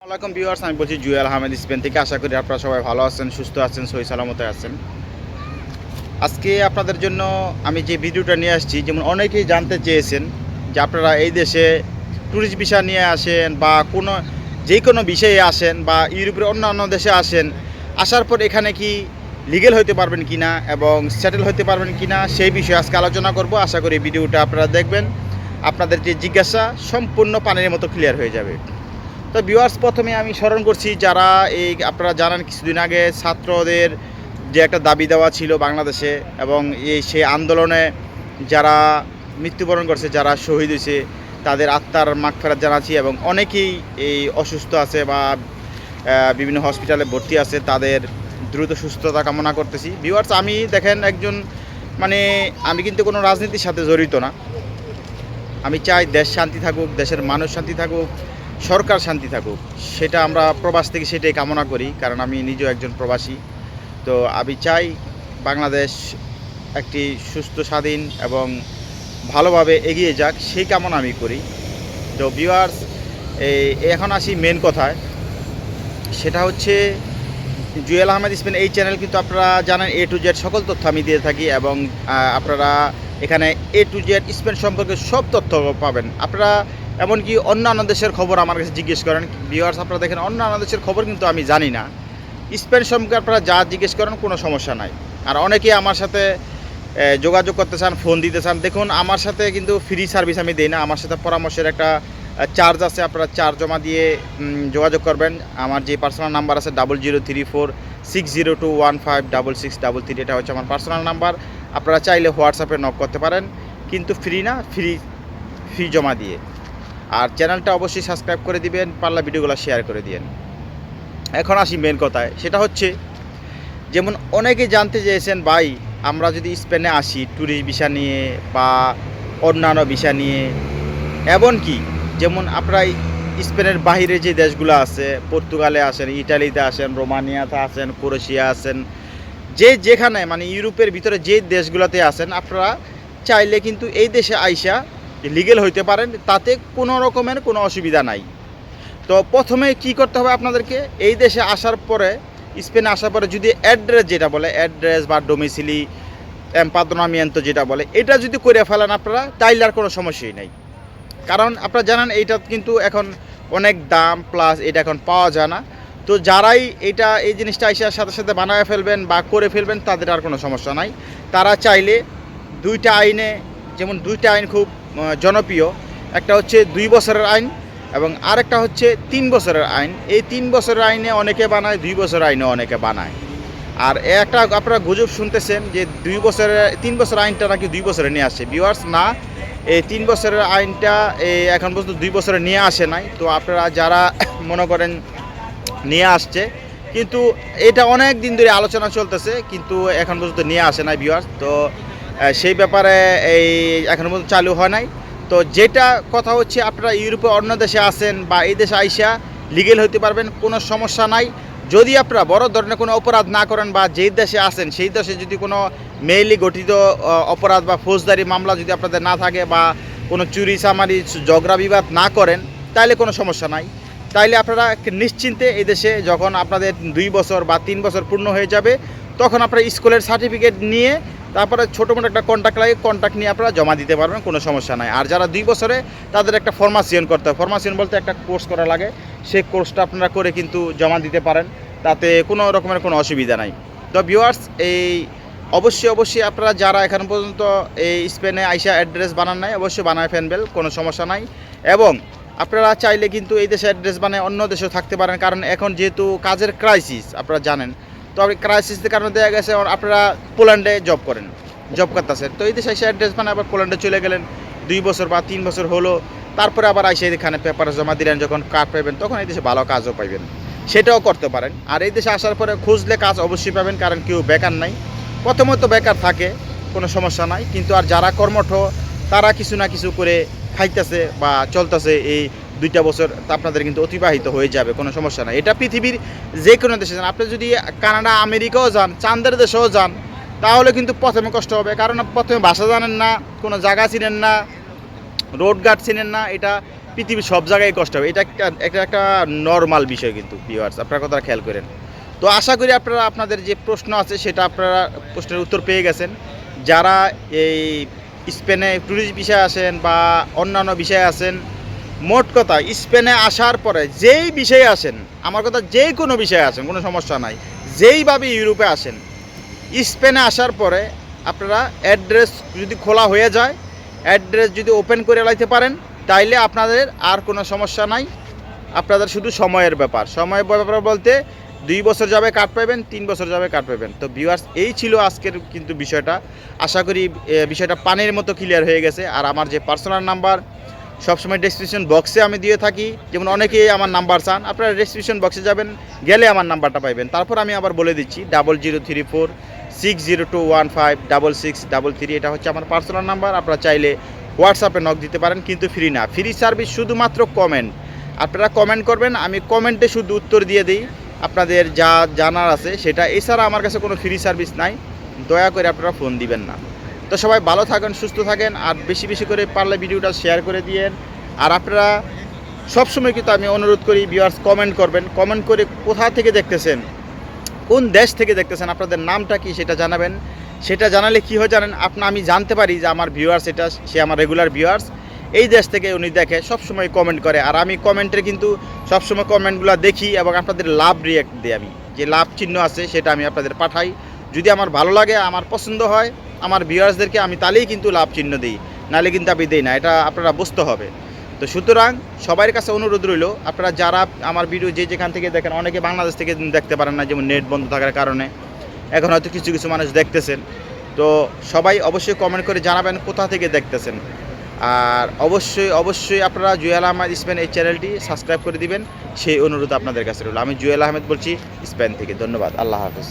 আসসালামাইকুম ভিউয়ার্স, আমি বলছি জুয়েল আহমেদ স্পেন থেকে। আশা করি আপনারা সবাই ভালো আছেন, সুস্থ আছেন, সহি সালামতে আছেন। আজকে আপনাদের জন্য আমি যে ভিডিওটা নিয়ে আসছি, যেমন অনেকেই জানতে চেয়েছেন যে আপনারা এই দেশে ট্যুরিস্ট ভিসা নিয়ে আসেন বা যে কোনো বিষয়ে আসেন বা ইউরোপের অন্যান্য দেশে আসেন, আসার পর এখানে কি লিগেল হতে পারবেন কি না এবং সেটেল হতে পারবেন কি না সেই বিষয়ে আজকে আলোচনা করব। আশা করি ভিডিওটা আপনারা দেখবেন, আপনাদের যে জিজ্ঞাসা সম্পূর্ণ পানির মতো ক্লিয়ার হয়ে যাবে। তো ভিউয়ার্স, প্রথমে আমি স্মরণ করছি যারা আপনারা জানেন কিছুদিন আগে ছাত্রদের যে একটা দাবি দেওয়া ছিল বাংলাদেশে, এবং সেই আন্দোলনে যারা মৃত্যুবরণ করছে, যারা শহীদ হয়েছে, তাদের আত্মার মাগফিরাত জানাচ্ছি। এবং অনেকেই অসুস্থ আছে বা বিভিন্ন হসপিটালে ভর্তি আছে, তাদের দ্রুত সুস্থতা কামনা করতেছি। ভিউয়ার্স, আমি দেখেন একজন আমি কিন্তু কোনো রাজনীতির সাথে জড়িত না। আমি চাই দেশ শান্তি থাকুক, দেশের মানুষ শান্তি থাকুক, সরকার শান্তি থাকুক। সেটা আমরা প্রবাস থেকে সেটাই কামনা করি, কারণ আমি নিজেও একজন প্রবাসী। তো আমি চাই বাংলাদেশ একটি সুস্থ, স্বাধীন এবং ভালোভাবে এগিয়ে যাক, সেই কামনা আমি করি। তো ভিউয়ার্স, এখন আসি মেন কথায়। সেটা হচ্ছে জুয়েল আহমেদ স্পেন এই চ্যানেল কিন্তু আপনারা জানেন A to Z সকল তথ্য আমি দিয়ে থাকি, এবং আপনারা এখানে A to Z স্পেন সম্পর্কে সব তথ্য পাবেন। আপনারা এমনকি অন্যান্য দেশের খবর আমার কাছে জিজ্ঞেস করেন। ভিউয়ার্স, আপনারা দেখেন অন্যান্য দেশের খবর কিন্তু আমি জানি না। স্পেন সম্পর্কে আপনারা যা জিজ্ঞেস করেন কোনো সমস্যা নাই। আর অনেকেই আমার সাথে যোগাযোগ করতে চান, ফোন দিতে চান। দেখুন, আমার সাথে কিন্তু ফ্রি সার্ভিস আমি দিই না। আমার সাথে পরামর্শের একটা চার্জ আছে। আপনারা চার্জ জমা দিয়ে যোগাযোগ করবেন। আমার যে পার্সোনাল নাম্বার আছে 003460215663, এটা হচ্ছে আমার পার্সোনাল নাম্বার। আপনারা চাইলে হোয়াটসঅ্যাপে নক করতে পারেন, কিন্তু ফ্রি না, ফি জমা দিয়ে। আর চ্যানেলটা অবশ্যই সাবস্ক্রাইব করে দিবেন, পারলে ভিডিওগুলো শেয়ার করে দিবেন। এখন আসি মেন কথায়। সেটা হচ্ছে, যেমন অনেকে জানতে চেয়েছেন, ভাই আমরা যদি স্পেনে আসি ট্যুরিস্ট ভিসা নিয়ে বা অন্যান্য ভিসা নিয়ে, এমনকি যেমন আপনারা স্পেনের বাইরে যে দেশগুলো আছে, পর্তুগালে আসেন, ইটালিতে আসেন, রোমানিয়াতে আসেন, ক্রোয়েশিয়া আছেন, যেখানে ইউরোপের ভিতরে যে দেশগুলোতে আছেন, আপনারা চাইলে কিন্তু এই দেশে আইসা লিগেল হইতে পারেন, তাতে কোনো রকমের কোনো অসুবিধা নাই। তো প্রথমে কি করতে হবে আপনাদেরকে, এই দেশে আসার পরে, স্পেনে আসার পরে যদি অ্যাড্রেস যেটা বলে, অ্যাড্রেস বা ডোমিসিলি এমপাদ্রনামিয়েন্তো যেটা বলে, এটা যদি করে ফেলেন আপনারা, তাইলে আর কোনো সমস্যাই নাই। কারণ আপনারা জানেন এইটা কিন্তু এখন অনেক দাম, প্লাস এটা এখন পাওয়া যায় না। তো যারাই এই জিনিসটা আইসার সাথে সাথে বানায় ফেলবেন বা করে ফেলবেন, তাদের আর কোনো সমস্যা নাই। তারা চাইলে দুইটা আইন খুব জনপ্রিয়। একটা হচ্ছে 2 বছরের আইন এবং আরেকটা হচ্ছে 3 বছরের আইন। এই 3 বছরের আইনে অনেকে বানায়, 2 বছরের আইনে অনেকে বানায়। আর একটা আপনারা গুজব শুনতেছেন যে 3 বছর আইনটা নাকি 2 বছরে নিয়ে আসে। ভিউয়ার্স, না, এই 3 বছরের আইনটা এখন পর্যন্ত 2 বছরে নিয়ে আসে নাই। তো আপনারা যারা মনে করেন নিয়ে আসছে, কিন্তু এটা অনেক দিন ধরে আলোচনা চলতেছে, কিন্তু এখন পর্যন্ত নিয়ে আসে নাই ভিউয়ার্স। তো সেই ব্যাপারে এখন পর্যন্ত চালু হয় নাই। তো যেটা কথা হচ্ছে, আপনারা ইউরোপে অন্য দেশে আসেন বা এই দেশে আইসা লিগেল হতে পারবেন, কোনো সমস্যা নাই। যদি আপনারা বড় ধরনের কোনো অপরাধ না করেন বা যেই দেশে আসেন সেই দেশে যদি কোনো মেইলি গঠিত অপরাধ বা ফৌজদারি মামলা যদি আপনাদের না থাকে, বা কোনো চুরি চামারি ঝগড়া বিবাদ না করেন, তাইলে কোনো সমস্যা নাই। তাইলে আপনারা নিশ্চিন্তে এই দেশে যখন আপনাদের 2 বছর বা 3 বছর পূর্ণ হয়ে যাবে, তখন আপনারা স্কুলের সার্টিফিকেট নিয়ে তারপরে ছোটো মোটো একটা কন্ট্যাক্ট নিয়ে আপনারা জমা দিতে পারবেন, কোনো সমস্যা নাই। আর যারা 2 বছরে, তাদের একটা ফরমাশন করতে হয়। ফরমাশন বলতে একটা কোর্স করা লাগে, সেই কোর্সটা আপনারা করে কিন্তু জমা দিতে পারেন, তাতে কোনো রকমের কোনো অসুবিধা নাই। তো ভিউয়ার্স, অবশ্যই আপনারা যারা এখন পর্যন্ত এই স্পেনে আইসা অ্যাড্রেস বানান নাই, অবশ্যই বানায় ফেলবেন, কোনো সমস্যা নাই। এবং আপনারা চাইলে কিন্তু এই দেশে অ্যাড্রেস বানায় অন্য দেশেও থাকতে পারেন, কারণ এখন যেহেতু কাজের ক্রাইসিস আপনারা জানেন। তো আপনি ক্রাইসিসের কারণে দেখা গেছে আপনারা পোল্যান্ডে জব করতেছেন, তো এই দেশে এসে অ্যাড্রেস বানায় আবার পোল্যান্ডে চলে গেলেন, 2 বছর বা 3 বছর হলো, তারপরে আবার আইসে এখানে পেপার জমা দিলেন, যখন কাজ পাবেন তখন এই দেশে ভালো কাজও পাইবেন, সেটাও করতে পারেন। আর এই দেশে আসার পরে খুঁজলে কাজ অবশ্যই পাবেন, কারণ কেউ বেকার নাই। প্রথমত বেকার থাকে, কোনো সমস্যা নাই, কিন্তু আর যারা কর্মঠ, তারা কিছু না কিছু করে খাইতেছে বা চলতেছে, এই 2টা বছর আপনাদের কিন্তু অতিবাহিত হয়ে যাবে, কোনো সমস্যা নাই। এটা পৃথিবীর যে কোনো দেশে যান, আপনি যদি কানাডা, আমেরিকাও যান, চাঁদের দেশেও যান, তাহলে কিন্তু প্রথমে কষ্ট হবে, কারণ প্রথমে ভাষা জানেন না, কোনো জায়গা চিনেন না, রোড ঘাট চিনেন না। এটা পৃথিবীর সব জায়গায় কষ্ট হবে, এটা একটা নর্মাল বিষয় কিন্তু ভিউয়ার্স, আপনারা কথা খেয়াল করেন। তো আশা করি আপনারা আপনাদের যে প্রশ্ন আছে সেটা আপনারা প্রশ্নের উত্তর পেয়ে গেছেন। যারা এই স্পেনে ট্যুরিস্ট বিষয়ে আসেন বা অন্যান্য বিষয়ে আসেন, মোট কথা স্পেনে আসার পরে যেই বিষয়ে আসেন, আমার কথা যে কোনো বিষয়ে আসেন, কোনো সমস্যা নাই, যেইভাবে ইউরোপে আসেন, স্পেনে আসার পরে আপনারা অ্যাড্রেস যদি খোলা হয়ে যায়, অ্যাড্রেস যদি ওপেন করে লাইতে পারেন, তাইলে আপনাদের আর কোনো সমস্যা নাই। আপনাদের শুধু সময়ের ব্যাপার, সময়ের ব্যাপার বলতে 2 বছর যাবে কার্ড পাবেন, 3 বছর যাবে কার্ড পাবেন। তো ভিউয়ার্স, এই ছিল আজকের কিন্তু বিষয়টা। আশা করি বিষয়টা পানির মতো ক্লিয়ার হয়ে গেছে। আর আমার যে পার্সোনাল নাম্বার সবসময় ডেসক্রিপশন বক্সে আমি দিয়ে থাকি, যেমন অনেকেই আমার নাম্বার চান, আপনারা ডেসক্রিপশন বক্সে যাবেন, গেলে আমার নাম্বারটা পাইবেন। তারপর আমি আবার বলে দিচ্ছি 003460215663, এটা হচ্ছে আমার পার্সোনাল নাম্বার। আপনারা চাইলে হোয়াটসঅ্যাপে নক দিতে পারেন, কিন্তু ফ্রি না, ফ্রি সার্ভিস শুধুমাত্র কমেন্ট। আপনারা কমেন্ট করবেন, আমি কমেন্টে শুধু উত্তর দিয়ে দিই আপনাদের যা জানার আছে সেটা। এছাড়া আমার কাছে কোনো ফ্রি সার্ভিস নাই, দয়া করে আপনারা ফোন দিবেন না। তো সবাই ভালো থাকেন, সুস্থ থাকেন, আর বেশি বেশি করে পারলে ভিডিওটা শেয়ার করে দিয়েন। আর আপনারা সবসময় কিন্তু আমি অনুরোধ করি ভিউয়ার্স, কমেন্ট করবেন, কমেন্ট করে কোথা থেকে দেখতেছেন, কোন দেশ থেকে দেখতেছেন, আপনাদের নামটা কি সেটা জানাবেন। সেটা জানালে কী হয় জানেন, আমি জানতে পারি যে আমার ভিউয়ার্স এটা, সে আমার রেগুলার ভিউয়ার্স, এই দেশ থেকে উনি দেখে, সবসময় কমেন্ট করে। আর আমি কমেন্টের কিন্তু সবসময় কমেন্টগুলো দেখি এবং আপনাদের লাভ রিয়াক্ট দিই, আমি যে লাভ চিহ্ন আছে সেটা আমি আপনাদের পাঠাই। যদি আমার ভালো লাগে, আমার পছন্দ হয় আমার ভিউয়ার্সদেরকে, আমি তাহলেই কিন্তু লাভ চিহ্ন দিই, নাহলে কিন্তু আমি দিই না, এটা আপনারা বুঝতে হবে। তো সুতরাং সবার কাছে অনুরোধ রইল, আপনারা যারা আমার ভিডিও যে যেখান থেকে দেখেন, অনেকে বাংলাদেশ থেকে দেখতে পারেন না, যেমন নেট বন্ধ থাকার কারণে, এখন হয়তো কিছু কিছু মানুষ দেখতেছেন। তো সবাই অবশ্যই কমেন্ট করে জানাবেন কোথা থেকে দেখতেছেন। আর অবশ্যই অবশ্যই আপনারা জুয়েল আহমেদ স্পেন এই চ্যানেলটি সাবস্ক্রাইব করে দিবেন, সেই অনুরোধ আপনাদের কাছে রইল। আমি জুয়েল আহমেদ বলছি স্পেন থেকে। ধন্যবাদ, আল্লাহ হাফেজ।